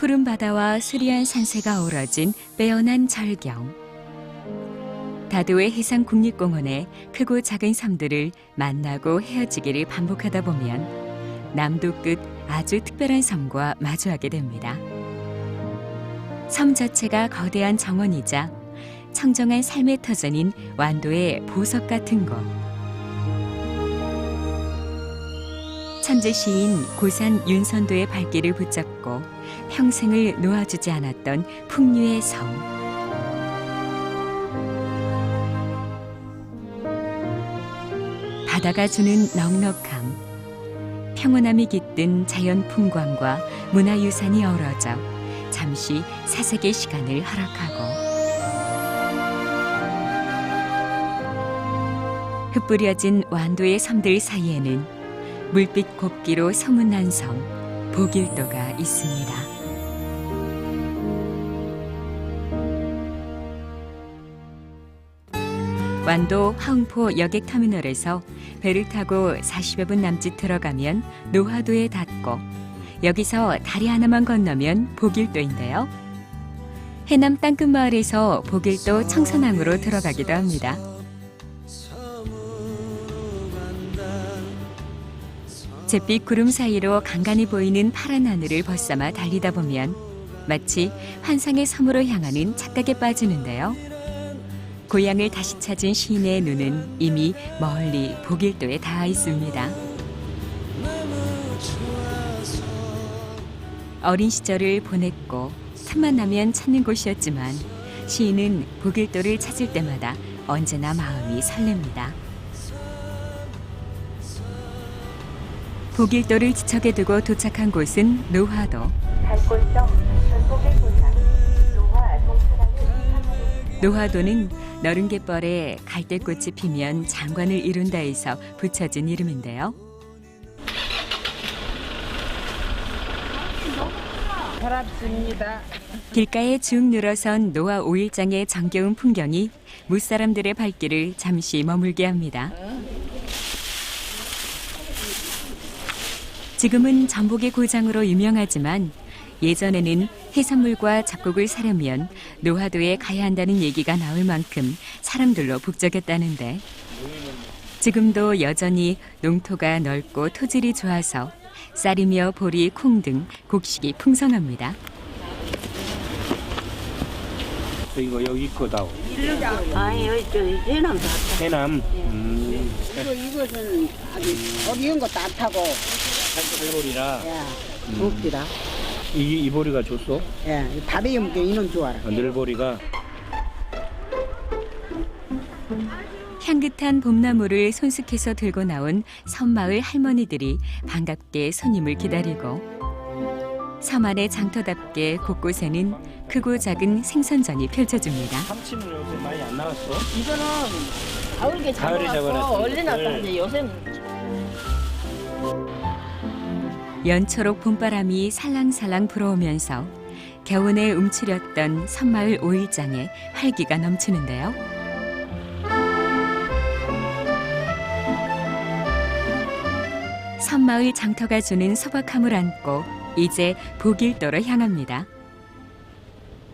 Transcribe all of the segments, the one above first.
푸른 바다와 수려한 산세가 어우러진 빼어난 절경. 다도해 해상국립공원의 크고 작은 섬들을 만나고 헤어지기를 반복하다 보면 남도 끝 아주 특별한 섬과 마주하게 됩니다. 섬 자체가 거대한 정원이자 청정한 삶의 터전인 완도의 보석 같은 곳. 천재 시인 고산 윤선도의 발길을 붙잡고 평생을 놓아주지 않았던 풍류의 섬. 바다가 주는 넉넉함, 평온함이 깃든 자연 풍광과 문화유산이 어우러져 잠시 사색의 시간을 허락하고 흩뿌려진 완도의 섬들 사이에는 물빛 곱기로 소문난 섬 보길도가 있습니다. 완도 화흥포 여객터미널에서 배를 타고 40여 분 남짓 들어가면 노화도에 닿고 여기서 다리 하나만 건너면 보길도인데요. 해남 땅끝마을에서 보길도 청선항으로 들어가기도 합니다. 잿빛 구름 사이로 간간히 보이는 파란 하늘을 벗삼아 달리다 보면 마치 환상의 섬으로 향하는 착각에 빠지는데요. 고향을 다시 찾은 시인의 눈은 이미 멀리 보길도에 닿아 있습니다. 어린 시절을 보냈고 틈만 나면 찾는 곳이었지만 시인은 보길도를 찾을 때마다 언제나 마음이 설렙니다. 보길도를 지척에 두고 도착한 곳은 노화도. 노화도는 너른 갯벌에 갈대꽃이 피면 장관을 이룬다 해서 붙여진 이름인데요. 서랍습니다. 길가에 쭉 늘어선 노화 5일장의 정겨운 풍경이 무사람들의 발길을 잠시 머물게 합니다. 지금은 전복의 고장으로 유명하지만 예전에는 해산물과 잡곡을 사려면 노화도에 가야 한다는 얘기가 나올 만큼 사람들로 북적였다는데 지금도 여전히 농토가 넓고 토질이 좋아서 쌀이며 보리, 콩 등 곡식이 풍성합니다. 이거 여기 거다오. 아니 여기 저 해남 다. 해남. 이것은 아주 어려운 것도 안 타고. 살보리라. 예, 좋기라. 이 보리가 좋소? 예, 밥에 먹게 이놈 좋아라. 늘보리가. 향긋한 봄나무를 손숙해서 들고 나온 섬마을 할머니들이 반갑게 손님을 기다리고 섬 안의 장터답게 곳곳에는 크고 작은 생선전이 펼쳐집니다. 참치는 요새 많이 안 나왔어? 이거는 가을게 가을에 잡아놨어. 잡아놨어. 얼리 났다는데 요새는 연초록 봄바람이 살랑살랑 불어오면서 겨우내 움츠렸던 섬마을 5일장에 활기가 넘치는데요. 섬마을 장터가 주는 소박함을 안고 이제 보길도로 향합니다.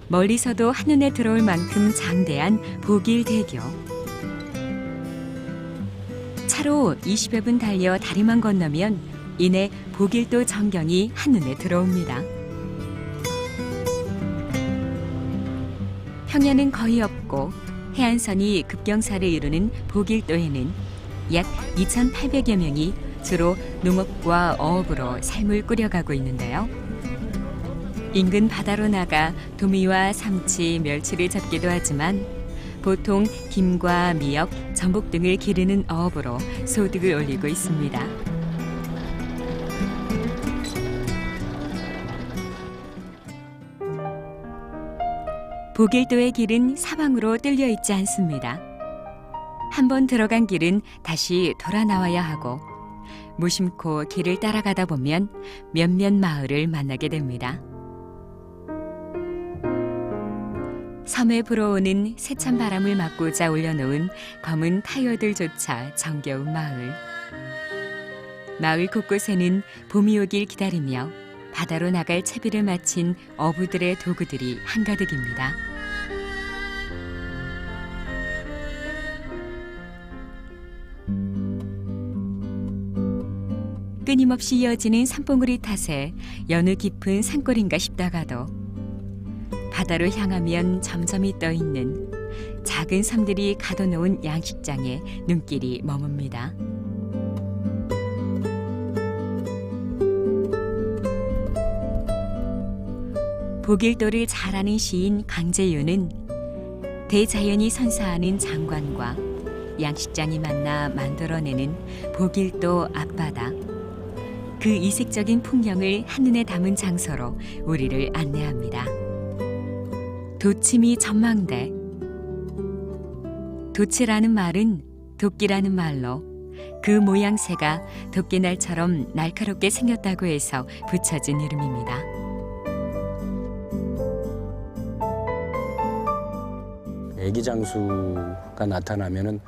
멀리서도 한눈에 들어올 만큼 장대한 보길대교. 차로 20여 분 달려 다리만 건너면 이내 보길도 전경이 한눈에 들어옵니다. 평야는 거의 없고 해안선이 급경사를 이루는 보길도에는 약 2,800여 명이 주로 농업과 어업으로 삶을 꾸려가고 있는데요. 인근 바다로 나가 도미와 삼치, 멸치를 잡기도 하지만 보통 김과 미역, 전복 등을 기르는 어업으로 소득을 올리고 있습니다. 보길도의 길은 사방으로 뚫려 있지 않습니다. 한번 들어간 길은 다시 돌아 나와야 하고 무심코 길을 따라가다 보면 몇몇 마을을 만나게 됩니다. 섬에 불어오는 세찬 바람을 막고자 올려놓은 검은 타이어들조차 정겨운 마을. 마을 곳곳에는 봄이 오길 기다리며 바다로 나갈 채비를 마친 어부들의 도구들이 한가득입니다. 끊임없이 이어지는 산봉우리 탓에 여느 깊은 산골인가 싶다가도 바다로 향하면 점점이 떠있는 작은 섬들이 가둬놓은 양식장에 눈길이 머뭅니다. 보길도를 잘 아는 시인 강재윤은 대자연이 선사하는 장관과 양식장이 만나 만들어내는 보길도 앞바다, 그 이색적인 풍경을 한눈에 담은 장소로 우리를 안내합니다. 도치미 전망대. 도치라는 말은 도끼라는 말로 그 모양새가 도끼날처럼 날카롭게 생겼다고 해서 붙여진 이름입니다. 애기장수가 나타나면은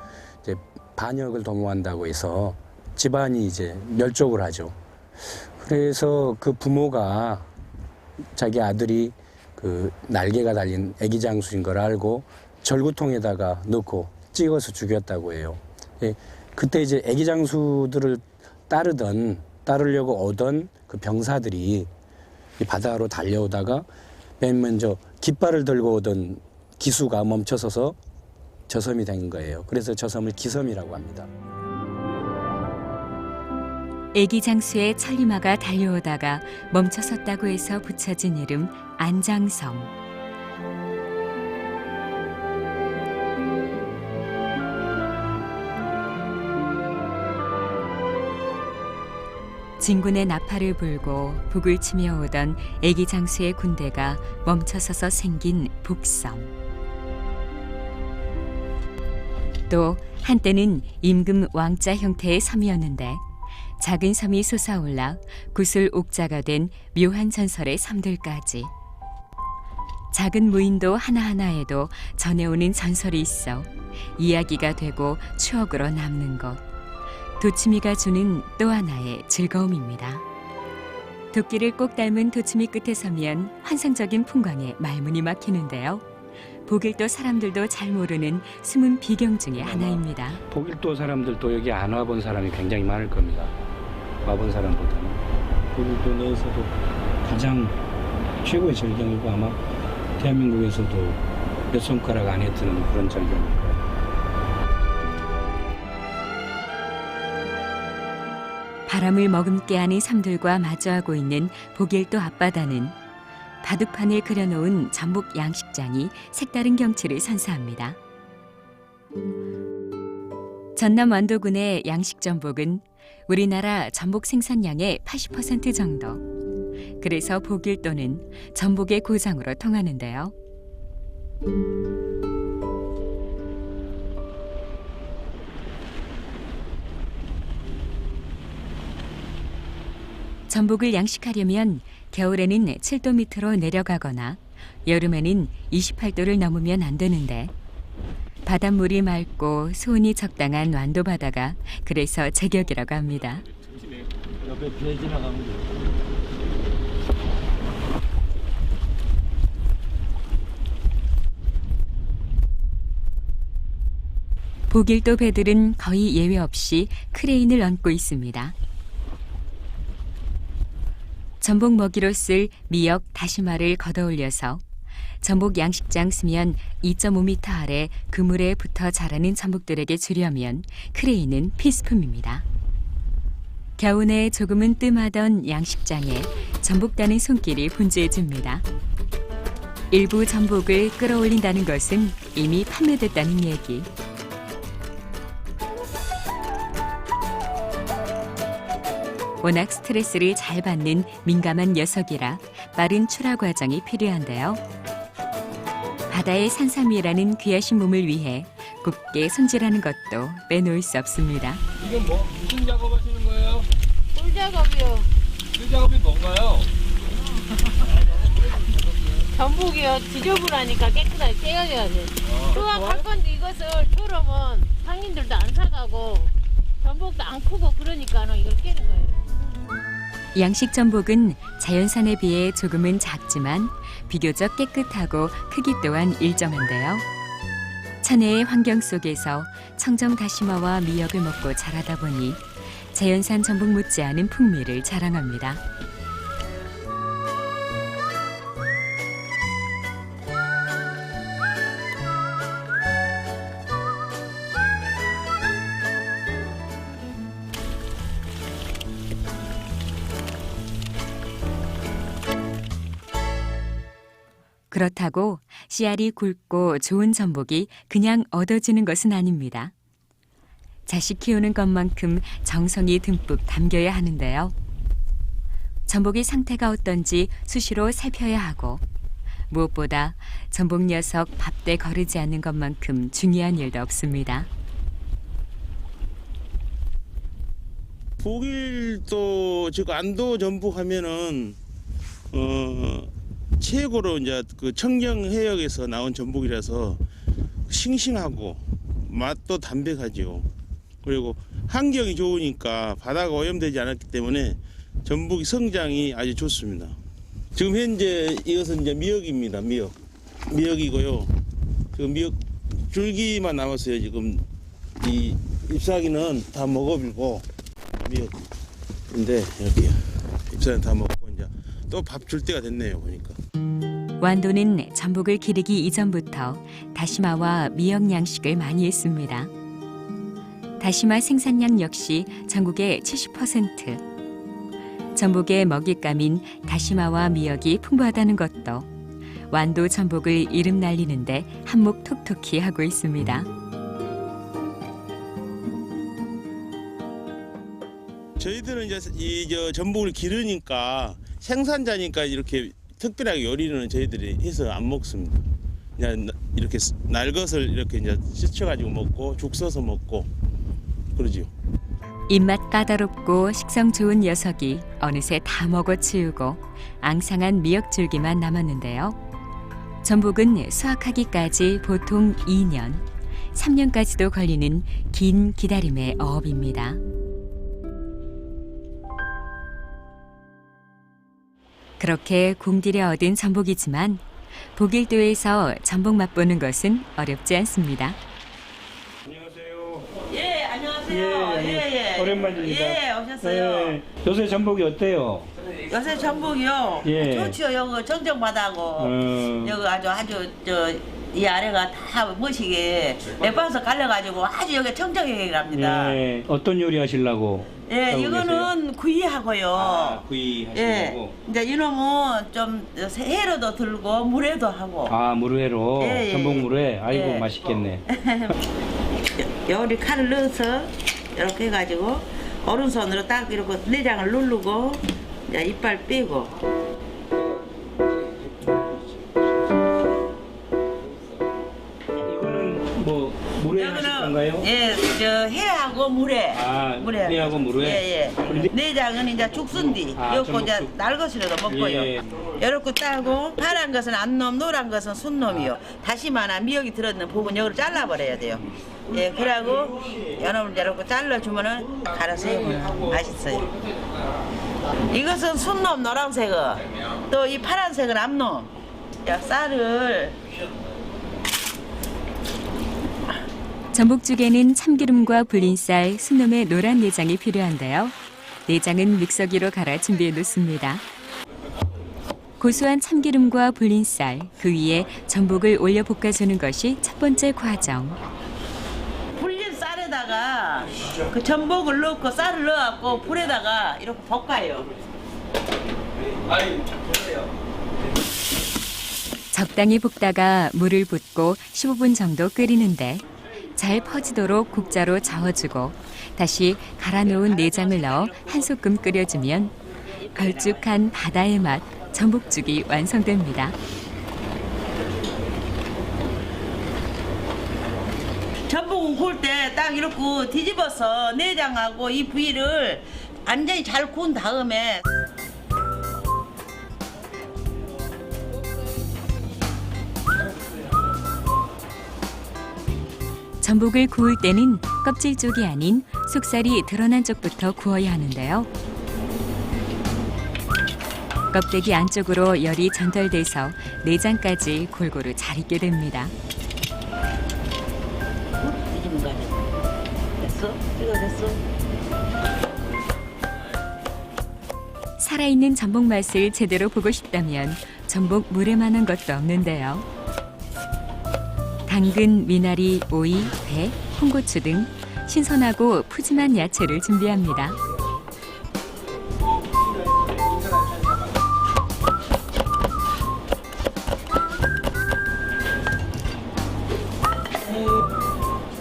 이제 반역을 도모한다고 해서 집안이 이제 멸족을 하죠. 그래서 그 부모가 자기 아들이 그 날개가 달린 애기장수인 걸 알고 절구통에다가 넣고 찍어서 죽였다고 해요. 예, 그때 이제 애기장수들을 따르려고 오던 그 병사들이 이 바다로 달려오다가 맨 먼저 깃발을 들고 오던 기수가 멈춰서서 저 섬이 된 거예요. 그래서 저 섬을 기섬이라고 합니다. 애기 장수의 천리마가 달려오다가 멈춰섰다고 해서 붙여진 이름 안장섬. 진군의 나팔을 불고 북을 치며 오던 애기 장수의 군대가 멈춰서서 생긴 북섬. 또 한때는 임금 왕자 형태의 섬이었는데 작은 섬이 솟아올라 구슬 옥자가 된 묘한 전설의 섬들까지. 작은 무인도 하나하나에도 전해오는 전설이 있어 이야기가 되고 추억으로 남는 것. 도치미가 주는 또 하나의 즐거움입니다. 도끼를 꼭 닮은 도치미 끝에 서면 환상적인 풍광에 말문이 막히는데요. 보길도 사람들도 잘 모르는 숨은 비경 중에 하나입니다. 보길도 사람들도 여기 안 와본 사람이 굉장히 많을 겁니다. 와본 사람보다는. 보길도 내에서도 가장 최고의 절경이고 아마 대한민국에서도 몇 손가락 안에 드는 그런 절경입니다. 바람을 머금게 하는 섬들과 마주하고 있는 보길도 앞바다는 바둑판을 그려놓은 전복 양식장이 색다른 경치를 선사합니다. 전남 완도군의 양식 전복은 우리나라 전복 생산량의 80% 정도. 그래서 보길도는 전복의 고장으로 통하는데요. 전복을 양식하려면 겨울에는 7도 밑으로 내려가거나 여름에는 28도를 넘으면 안 되는데 바닷물이 맑고 수온이 적당한 완도 바다가 그래서 제격이라고 합니다. 옆에 배 지나가면 돼. 보길도 배들은 거의 예외 없이 크레인을 얹고 있습니다. 전복 먹이로 쓸 미역, 다시마를 걷어올려서 전복 양식장 쓰면 2.5m 아래 그물에 붙어 자라는 전복들에게 주려면 크레인은 필수품입니다. 겨우내 조금은 뜸하던 양식장에 전복 따는 손길이 분주해집니다. 일부 전복을 끌어올린다는 것은 이미 판매됐다는 얘기. 워낙 스트레스를 잘 받는 민감한 녀석이라 빠른 출하 과정이 필요한데요. 바다의 산삼이라는 귀하신 몸을 위해 곱게 손질하는 것도 빼놓을 수 없습니다. 이건 뭐 무슨 작업하시는 거예요? 꿀 작업이요. 그 작업이 뭔가요? 전복이요. 지저분하니까 깨끗하게 깨어져야 돼. 수확할 건데 이것을 졸으면 상인들도 안 사가고 전복도 안 크고 그러니까 이걸 깨는 거예요. 양식 전복은 자연산에 비해 조금은 작지만 비교적 깨끗하고 크기 또한 일정한데요. 천혜의 환경 속에서 청정 다시마와 미역을 먹고 자라다 보니 자연산 전복 못지않은 풍미를 자랑합니다. 그렇다고 씨알이 굵고 좋은 전복이 그냥 얻어지는 것은 아닙니다. 자식 키우는 것만큼 정성이 듬뿍 담겨야 하는데요. 전복의 상태가 어떤지 수시로 살펴야 하고 무엇보다 전복 녀석 밥대 거르지 않는 것만큼 중요한 일도 없습니다. 독일도 즉 안도 전복 하면은 최고로 이제 그 청정 해역에서 나온 전복이라서 싱싱하고 맛도 담백하죠. 그리고 환경이 좋으니까 바다가 오염되지 않았기 때문에 전복이 성장이 아주 좋습니다. 지금 현재 이것은 이제 미역입니다. 미역이고요. 지금 미역 줄기만 남았어요. 지금 이 잎사귀는 다 먹어bil고 미역인데 이렇게 잎사귀는 다 먹고 이제 또 밥 줄 때가 됐네요. 보니까. 완도는 전복을 기르기 이전부터 다시마와 미역 양식을 많이 했습니다. 다시마 생산량 역시 전국의 70%. 전복의 먹잇감인 다시마와 미역이 풍부하다는 것도 완도 전복을 이름 날리는데 한몫 톡톡히 하고 있습니다. 저희들은 이제 저 전복을 기르니까 생산자니까 이렇게 특별하게 요리는 저희들이 해서 안 먹습니다. 그냥 이렇게 날 것을 이렇게 이제 씻어가지고 먹고 죽 써서 먹고 그러지요. 입맛 까다롭고 식성 좋은 녀석이 어느새 다 먹어치우고 앙상한 미역줄기만 남았는데요. 전복은 수확하기까지 보통 2년, 3년까지도 걸리는 긴 기다림의 어업입니다. 그렇게 공들여 얻은 전복이지만 보길도에서 전복 맛보는 것은 어렵지 않습니다. 안녕하세요. 예, 안녕하세요. 예. 오랜만입니다. 예, 오셨어요. 네. 요새 전복이 어때요? 요새 전복이요. 예. 좋지요. 여기 정정바다고 여기 아주 이 아래가 다 멋이게 맥반석 갈려가지고 아주 여기 청정역이랍니다. 예. 어떤 요리 하시려고? 예, 하고 이거는 계세요? 구이하고요. 구이 예, 하시려고? 이제 이놈은 좀 회로도 들고 물회도 하고. 물회로 예, 예. 전복 물회. 아이고 예. 맛있겠네. 여기 칼을 넣어서 이렇게 해가지고 오른손으로 딱 이렇게 내장을 누르고 이제 이빨 빼고. 이거는 뭐 물회 하실 건가요? 예, 저 회하고 물회. 회하고 물회. 예. 그런데- 내장은 이제 죽순디. 요거 이제 전복죽. 날것이라도 먹고요. 예. 이렇게 따고 파란 것은 암놈, 노란 것은 순놈이요. 다시마나 미역이 들어있는 부분 여기를 잘라버려야 돼요. 예, 그러고 여러분 이렇게 잘라주면은 갈아서 해보면 맛있어요. 이것은 순놈 노란색은 또 이 파란색은 암놈. 자, 쌀을 전복죽에는 참기름과 불린쌀, 순놈의 노란 내장이 필요한데요. 내장은 믹서기로 갈아 준비해 놓습니다. 고소한 참기름과 불린쌀, 그 위에 전복을 올려 볶아주는 것이 첫 번째 과정. 불린 쌀에다가 그 전복을 넣고 쌀을 넣어갖고 불에다가 이렇게 볶아요. 적당히 볶다가 물을 붓고 15분 정도 끓이는데 잘 퍼지도록 국자로 저어주고 다시 갈아 놓은 내장을 넣어 한 소끔 끓여주면 걸쭉한 바다의 맛 전복죽이 완성됩니다. 전복은 구울 때 딱 이렇게 뒤집어서 내장하고 이 부위를 완전히 잘 구운 다음에 전복을 구울 때는 껍질 쪽이 아닌 속살이 드러난 쪽부터 구워야 하는데요. 껍데기 안쪽으로 열이 전달돼서 내장까지 골고루 잘 익게 됩니다. 이좀 가네. 됐어? 이거 됐어? 살아있는 전복 맛을 제대로 보고 싶다면 전복 물에만한 것도 없는데요. 당근, 미나리, 오이, 배, 홍고추 등 신선하고 푸짐한 야채를 준비합니다.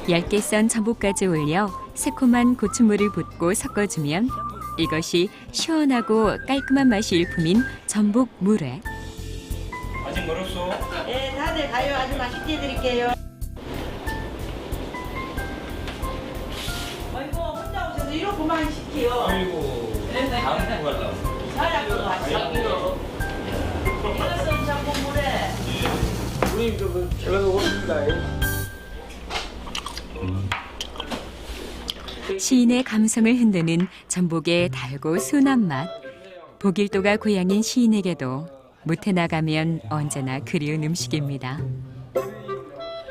얇게 썬 전복까지 올려 새콤한 고추물을 붓고 섞어주면 이것이 시원하고 깔끔한 맛이 일품인 전복 물회. 아직 멀었어. 예, 다들 가요. 아주 맛있게 해드릴게요. 아이고, 혼자 오셔서 이러고만 시키요. 아이고. 다음 거 가려고. 사약도 맛있고. 이것은 전복 물회. 우리 제가 먹었습니다. 시인의 감성을 흔드는 전복의 달고 순한 맛. 보길도가 고향인 시인에게도 무태 나가면 언제나 그리운 음식입니다.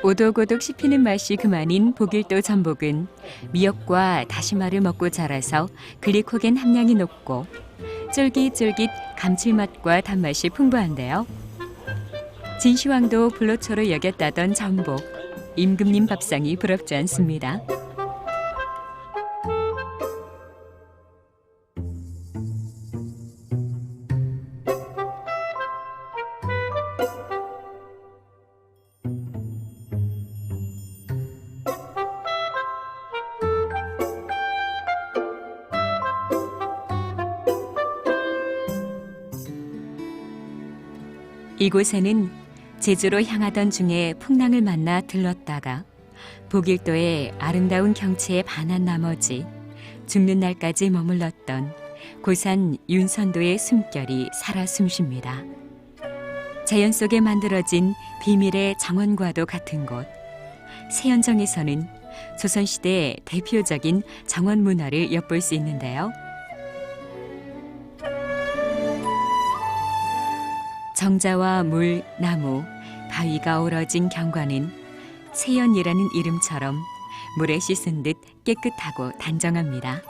오독오독 씹히는 맛이 그만인 보길도 전복은 미역과 다시마를 먹고 자라서 글리코겐 함량이 높고 쫄깃쫄깃 감칠맛과 단맛이 풍부한데요. 진시황도 불로초로 여겼다던 전복. 임금님 밥상이 부럽지 않습니다. 이곳에는 제주로 향하던 중에 풍랑을 만나 들렀다가 보길도의 아름다운 경치에 반한 나머지 죽는 날까지 머물렀던 고산 윤선도의 숨결이 살아 숨쉽니다. 자연 속에 만들어진 비밀의 정원과도 같은 곳. 세연정에서는 조선시대의 대표적인 정원 문화를 엿볼 수 있는데요. 정자와 물, 나무, 바위가 어우러진 경관은 세연이라는 이름처럼 물에 씻은 듯 깨끗하고 단정합니다.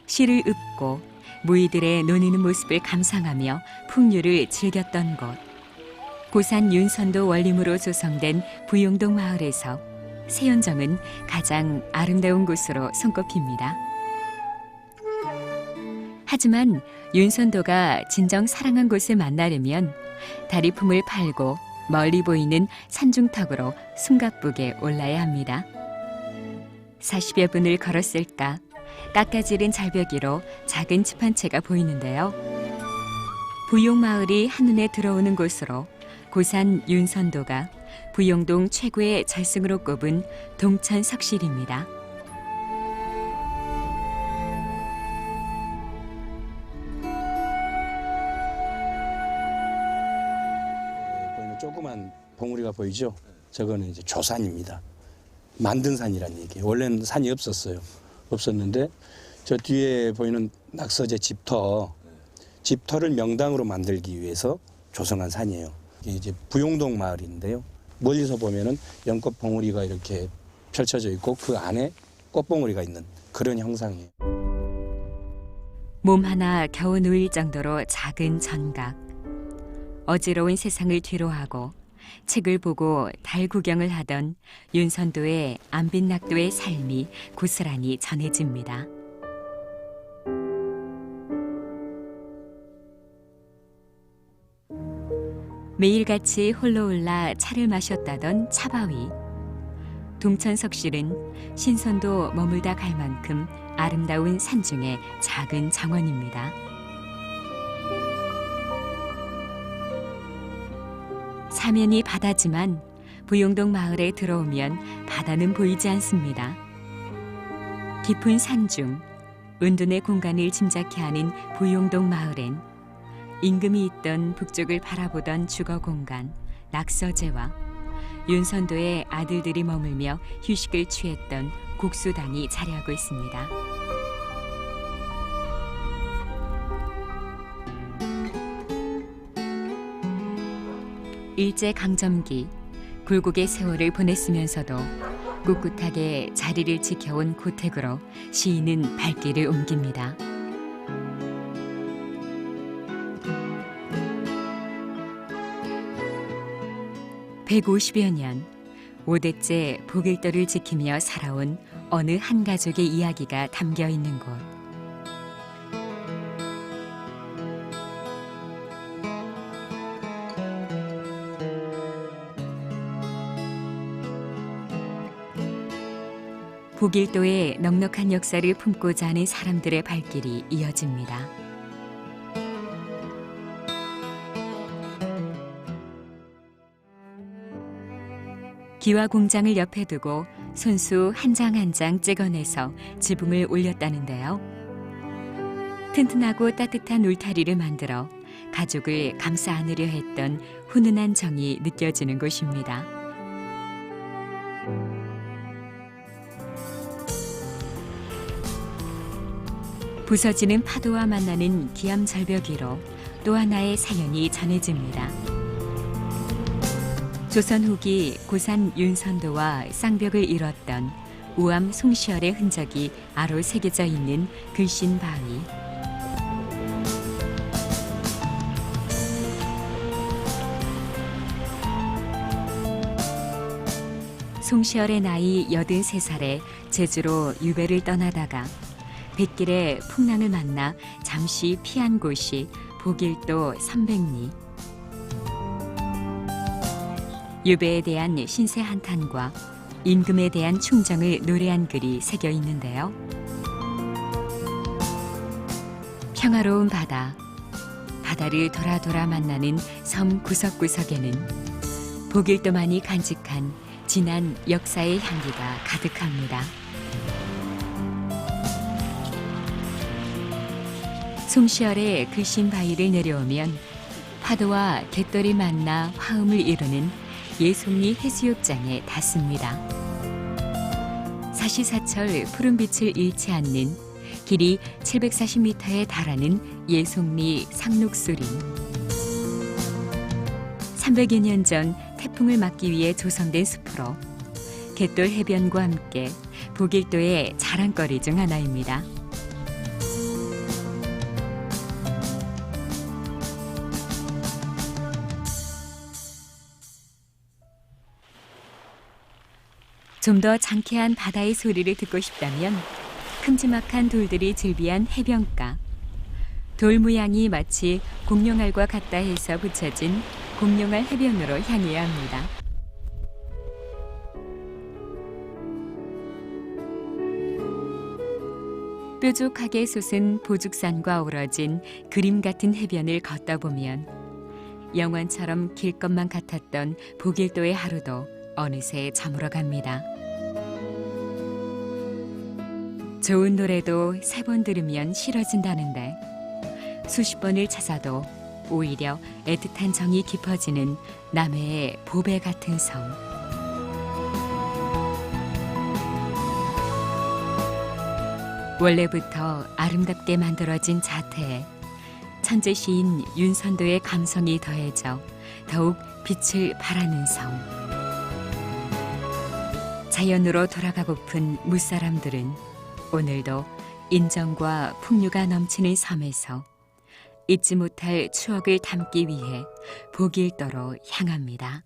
실을 읊고 무의들의 노니는 모습을 감상하며 풍류를 즐겼던 곳. 고산 윤선도 원림으로 조성된 부용동 마을에서 세연정은 가장 아름다운 곳으로 손꼽힙니다. 하지만 윤선도가 진정 사랑한 곳을 만나려면 다리품을 팔고 멀리 보이는 산중턱으로 숨가쁘게 올라야 합니다. 40여 분을 걸었을까 깎아지른 절벽위로 작은 집 한 채가 보이는데요. 부용마을이 한눈에 들어오는 곳으로 고산 윤선도가 부용동 최고의 절승으로 꼽은 동천석실입니다. 보이는 조그만 봉우리가 보이죠? 저거는 이제 조산입니다. 만든 산이란 얘기예요. 원래는 산이 없었는데 저 뒤에 보이는 낙서제 집터를 명당으로 만들기 위해서 조성한 산이에요. 이게 이제 부용동 마을인데요. 멀리서 보면은 연꽃 봉우리가 이렇게 펼쳐져 있고 그 안에 꽃봉우리가 있는 그런 형상이에요. 몸 하나 겨우 누일 정도로 작은 전각. 어지러운 세상을 뒤로하고 책을 보고 달 구경을 하던 윤선도의 안빈낙도의 삶이 고스란히 전해집니다. 매일같이 홀로 올라 차를 마셨다던 차바위. 동천석실은 신선도 머물다 갈 만큼 아름다운 산중의 작은 정원입니다. 사면이 바다지만 부용동 마을에 들어오면 바다는 보이지 않습니다. 깊은 산중, 은둔의 공간을 짐작케 하는 부용동 마을엔 임금이 있던 북쪽을 바라보던 주거 공간, 낙서제와 윤선도의 아들들이 머물며 휴식을 취했던 곡수단이 자리하고 있습니다. 일제강점기 굴곡의 세월을 보냈으면서도 꿋꿋하게 자리를 지켜온 고택으로 시인은 발길을 옮깁니다. (150여 년) 5대째 복일도를 지키며 살아온 어느 한 가족의 이야기가 담겨 있는 곳. 복일도의 넉넉한 역사를 품고자 하는 사람들의 발길이 이어집니다. 기와 공장을 옆에 두고 손수 한 장 한 장 찍어내서 지붕을 올렸다는데요. 튼튼하고 따뜻한 울타리를 만들어 가족을 감싸 안으려 했던 훈훈한 정이 느껴지는 곳입니다. 부서지는 파도와 만나는 기암절벽 위로 또 하나의 사연이 전해집니다. 조선 후기 고산 윤선도와 쌍벽을 이뤘던 우암 송시열의 흔적이 아로 새겨져 있는 글신 바위. 송시열의 나이 83살에 제주로 유배를 떠나다가 뱃길에 풍랑을 만나 잠시 피한 곳이 복일도 300리. 유배에 대한 신세 한탄과 임금에 대한 충정을 노래한 글이 새겨 있는데요. 평화로운 바다, 바다를 돌아 만나는 섬 구석구석에는 복일도만이 간직한 진한 역사의 향기가 가득합니다. 송시열의 글신 바위를 내려오면 파도와 갯돌이 만나 화음을 이루는 예송리 해수욕장에 닿습니다. 사시사철 푸른 빛을 잃지 않는 길이 740m에 달하는 예송리 상록수림. 300여 년 전 태풍을 막기 위해 조성된 숲으로 갯돌 해변과 함께 복일도의 자랑거리 중 하나입니다. 좀 더 장쾌한 바다의 소리를 듣고 싶다면 큼지막한 돌들이 즐비한 해변가. 돌 모양이 마치 공룡알과 같다 해서 붙여진 공룡알 해변으로 향해야 합니다. 뾰족하게 솟은 보죽산과 어우러진 그림 같은 해변을 걷다 보면 영원처럼 길 것만 같았던 복일도의 하루도 어느새 저물어 갑니다. 좋은 노래도 3번 들으면 싫어진다는데 수십 번을 찾아도 오히려 애틋한 정이 깊어지는 남해의 보배 같은 섬. 원래부터 아름답게 만들어진 자태에 천재 시인 윤선도의 감성이 더해져 더욱 빛을 발하는 섬. 자연으로 돌아가고픈 무사람들은 오늘도 인정과 풍류가 넘치는 섬에서 잊지 못할 추억을 담기 위해 복일도로 향합니다.